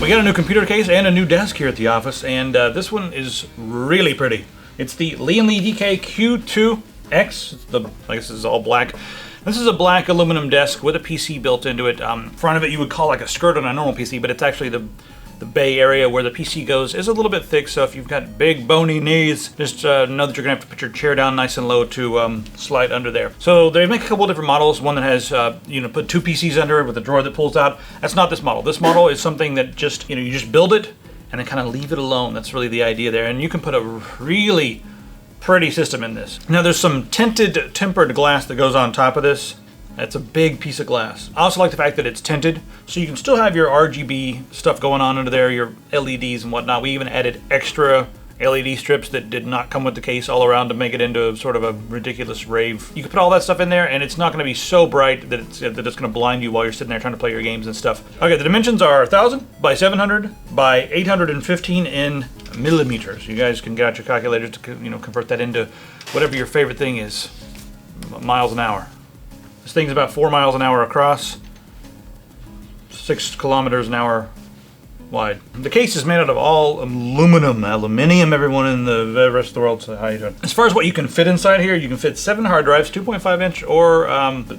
We got a new computer case and a new desk here at the office, and this one is really pretty. It's the Lian DK-Q2X. I guess this is all black. This is a black aluminum desk with a PC built into it. Front of it you would call like a skirt on a normal PC, but it's actually the bay area where the PC goes is a little bit thick, so if you've got big bony knees, just know that you're gonna have to put your chair down nice and low to slide under there. So they make a couple of different models. One that has put two PCs under it with a drawer that pulls out. That's not this model. This model is something that just you just build it and then kind of leave it alone. That's really the idea there, and you can put a really pretty system in this. Now there's some tinted tempered glass that goes on top of this. It's a big piece of glass. I also like the fact that it's tinted, so you can still have your RGB stuff going on under there, your LEDs and whatnot. We even added extra LED strips that did not come with the case all around to make it into sort of a ridiculous rave. You can put all that stuff in there and it's not gonna be so bright that it's gonna blind you while you're sitting there trying to play your games and stuff. Okay, the dimensions are 1000 by 700 by 815 in millimeters. You guys can get out your calculators to convert that into whatever your favorite thing is. Miles an hour. This thing's about 4 miles an hour across, 6 kilometers an hour wide. The case is made out of all aluminium, everyone in the rest of the world, so how you doing? As far as what you can fit inside here, you can fit 7 hard drives, 2.5 inch or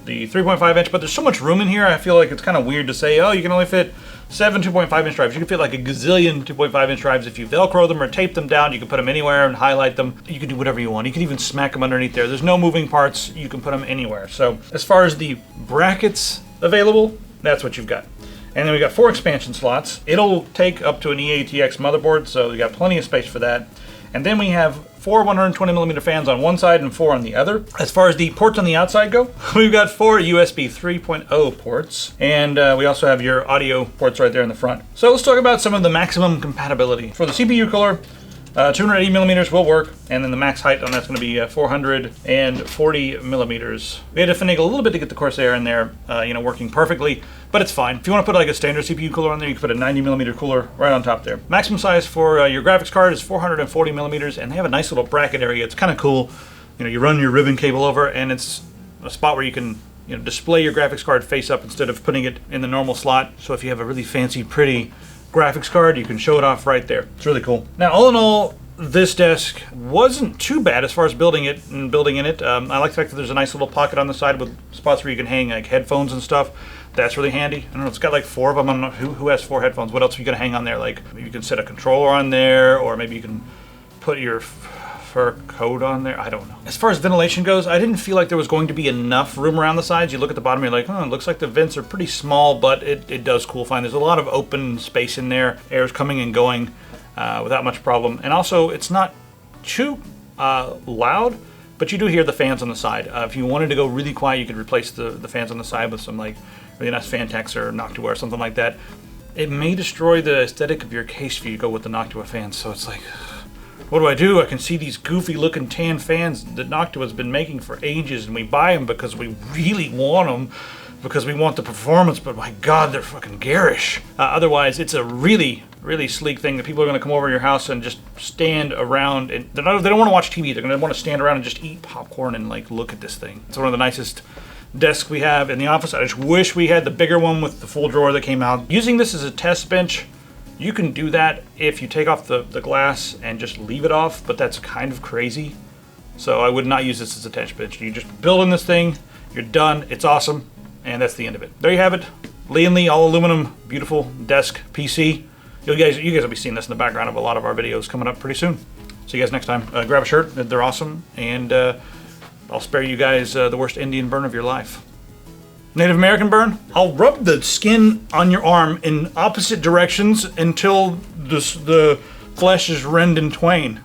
the 3.5 inch, but there's so much room in here, I feel like it's kind of weird to say, oh, you can only fit 7 2.5 inch drives. You can fit like a gazillion 2.5 inch drives. If you Velcro them or tape them down, you can put them anywhere and highlight them. You can do whatever you want. You can even smack them underneath there. There's no moving parts. You can put them anywhere. So as far as the brackets available, that's what you've got. And then we got 4 expansion slots. It'll take up to an EATX motherboard, so you got plenty of space for that. And then we have 4 120mm fans on one side and 4 on the other. As far as the ports on the outside go, we've got 4 USB 3.0 ports, and we also have your audio ports right there in the front. So let's talk about some of the maximum compatibility. For the CPU cooler, 280mm will work, and then the max height on that's going to be 440mm. We had to finagle a little bit to get the Corsair in there, working perfectly, but it's fine. If you want to put like a standard CPU cooler on there, you can put a 90mm cooler right on top there. Maximum size for your graphics card is 440mm, and they have a nice little bracket area. It's kind of cool. You run your ribbon cable over, and it's a spot where you can display your graphics card face up instead of putting it in the normal slot. So if you have a really fancy, pretty graphics card, you can show it off right there. It's really cool. Now, all in all, this desk wasn't too bad as far as building in it. I like the fact that there's a nice little pocket on the side with spots where you can hang like headphones and stuff. That's really handy. I don't know, it's got like 4 of them. I don't know who has 4 headphones. What else are you gonna hang on there? Like maybe you can set a controller on there, or maybe you can put your fur coat on there. I don't know. As far as ventilation goes, I didn't feel like there was going to be enough room around the sides. You look at the bottom, you're like, oh, it looks like the vents are pretty small, but it does cool fine. There's a lot of open space in there. Air's coming and going without much problem. And also, it's not too loud, but you do hear the fans on the side. If you wanted to go really quiet, you could replace the fans on the side with some like really nice Fantex or Noctua or something like that. It may destroy the aesthetic of your case if you go with the Noctua fans, so it's like, what do? I can see these goofy looking tan fans that Noctua's been making for ages, and we buy them because we really want them, because we want the performance, but my God, they're fucking garish. Otherwise, it's a really, really sleek thing that people are gonna come over to your house and just stand around, and they don't wanna watch TV, they're gonna wanna stand around and just eat popcorn and like look at this thing. It's one of the nicest desks we have in the office. I just wish we had the bigger one with the full drawer that came out. Using this as a test bench, you can do that if you take off the glass and just leave it off, but that's kind of crazy. So I would not use this as a test bench. You just build in this thing, you're done, it's awesome, and that's the end of it. There you have it. Lian Li, all aluminum, beautiful desk PC. You guys will be seeing this in the background of a lot of our videos coming up pretty soon. See you guys next time. Grab a shirt, they're awesome, and I'll spare you guys the worst Indian burn of your life. Native American burn? I'll rub the skin on your arm in opposite directions until the flesh is rent in twain.